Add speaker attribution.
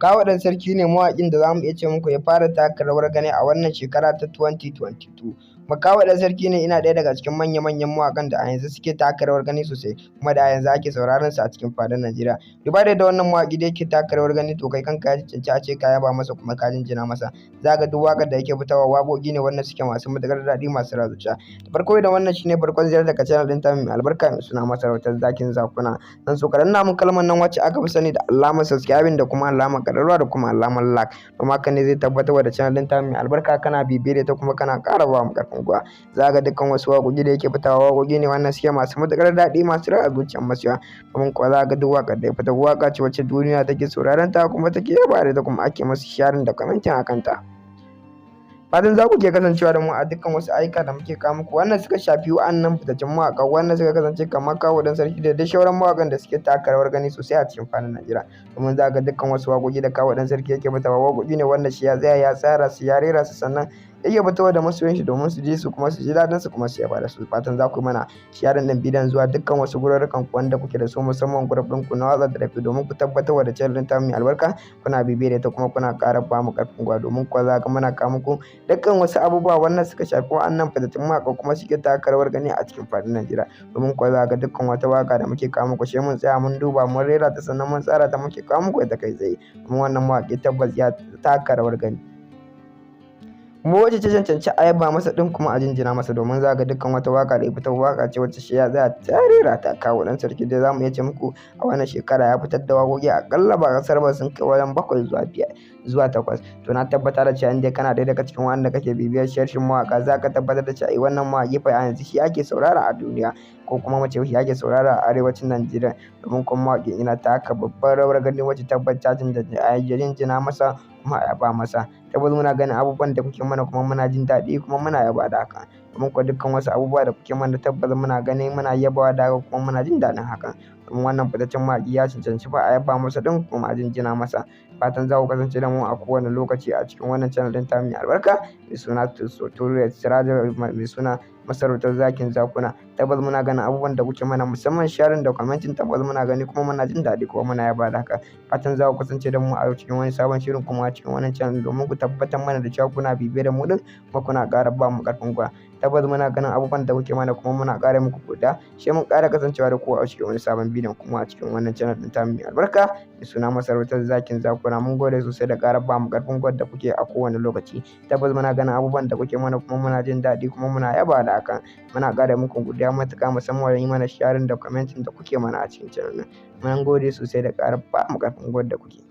Speaker 1: Makaho ɗan sarki ne mawaƙin da zamu iya ce muku ya fara taka rawar gani a wannan shekara ta 2022. Makaho ɗan sarki ne yana ɗaya daga cikin manya-manyan mawaƙan da a yanzu suke taka rawar gani sosai, kuma da a yanzu ake sauraron sa a cikin faɗin Najeriya. Duba da yadda wannan mawaƙi da yake taka rawar gani, to kai kanka ya cancanci a ce ka yaba masa kuma ka jinjina masa. Za ka ga duk waƙar da yake fitarwa waƙoƙi ne wanda suke masu matuƙar daɗi, masu ratsa zuciya. Da farko da wannan shine farkon ziyarar ka channel ɗin tamu mai albarka mai suna Masarautar Zakin Zakuna. Dan so ka danna mun kalmar nan wacce aka fi sani da alamar subscribing da kuma alamar ƙararrawa da kuma alamar like. Kuma hakan ne zai tabbatar da channel ɗin tamu mai albarka kana bibiyar ta kuma kana ƙara ba mu ƙarfin gwiwa. Za ka ga dukkan wasu waƙoƙi da yake fitarwa waƙoƙi ne wanda suke masu matuƙar daɗi, masu ratsa zuciyar masoya. Domin kuwa za ka ga duk waƙar da ya fitar waƙa ce wacce duniya take sauraron ta kuma take yaba da ita kuma ake masa sharing da commenting a kanta. Fatan za ku ke kasancewa da mu a dukkan wasu ayyuka da muke kawo muku, wannan suka shafi wa'annan fitaccen mawaƙa, wannan suka kasance kamar Makaho ɗan sarki da dai sauran mawaƙan da suke taka rawar gani sosai a cikin faɗin Najeriya. Domin za ka ga dukkan wasu waƙoƙi da Makaho ɗan sarki yake fitarwa waƙoƙi ne wanda shi ya tsaya ya tsara su, ya rera su, sannan yake fitowa da masoyan shi domin su ji su kuma su ji daɗin su kuma su yaba da su. Fatan za ku mana sharing ɗin bidiyon zuwa dukkan wasu gururrukan ku wanda kuke da su, musamman group ɗin ku na WhatsApp da Facebook, domin ku tabbatar da channel ɗin tamu mai albarka kuna bibiyar ta kuma kuna ƙara ba mu ƙarfin gwiwa. Domin kuwa za ka muna kawo muku dukkan wasu abubuwa wannan suka shafi wa'annan fitattun mawaƙa kuma suke taka rawar gani a cikin faɗin Najeriya. Domin kuwa za ka ga dukkan wata waƙa da muke kawo muku sai mun tsaya mun duba mun rera ta, sannan mun tsara ta muke kawo muku ita kai tsaye. Kuma wannan mawaƙi tabbas ya taka rawar gani, kuma wacce ta cancanci a yaba masa ɗin kuma a jinjina masa. Domin za ga dukkan wata waƙa da ya fitar waƙa ce wacce shi ya tsaya ta rera ta. Makaho ɗan sarki dai zamu iya ce muku a wannan shekara ya fitar da waƙoƙi aƙalla ba ƙasar ba sun kai wajen 7 zuwa 8. To na tabbatar da cewa in dai kana ɗaya daga cikin wanda kake bibiyar sharshin mawaƙa, za ka tabbatar da cewa wannan mawaƙi fa a yanzu shi ake saurara a duniya, ko kuma mace shi ake saurara a arewacin Najeriya. Domin kuma mawaƙin yana taka babbar rawar gani wacce tabbas ta cancanci a jinjina masa kuma a yaba masa. Tabbas muna ganin abubuwan da kuke mana kuma muna jin daɗi kuma muna yaba da haka. Domin kuwa dukkan wasu abubuwa da kuke mana tabbas muna gani muna yabawa da haka kuma muna jin daɗin hakan. Domin wannan fitaccen mawaƙi ya cancanci fa a yaba masa ɗin kuma a jinjina masa. Fatan za ku kasance da mu a kowane lokaci a cikin wannan channel ɗin tamu mai albarka mai suna Sirajo, mai suna Masarautar Zakin Zakuna. Tabbas muna ganin abubuwan da kuke mana, musamman sharing da commenting, tabbas muna gani kuma muna jin daɗi kuma muna yaba da haka. Fatan za ku kasance da mu a cikin wani sabon shirin kuma a cikin wannan channel, domin ku tabbatar mana da cewa kuna bibiyar da mu ɗin kuma kuna ƙara ba mu ƙarfin gwiwa. Tabbas muna ganin abubuwan da kuke mana kuma muna ƙara muku godiya. Sai mun ƙara kasancewa da ku a cikin wani sabon bidiyon kuma a cikin wannan channel ɗin tamu mai albarka mai suna Masarautar Zakin Zakuna. Mun gode sosai da ƙara ba mu ƙarfin gwiwa da kuke a kowane lokaci. Tabbas muna ganin abubuwan da kuke mana kuma muna jin daɗi kuma muna yaba da hakan. Muna ƙara muku godiya matuƙa, musamman wajen yi mana sharing da commenting da kuke mana a cikin channel ɗin. Mun gode sosai da ƙara ba mu ƙarfin gwiwa da kuke.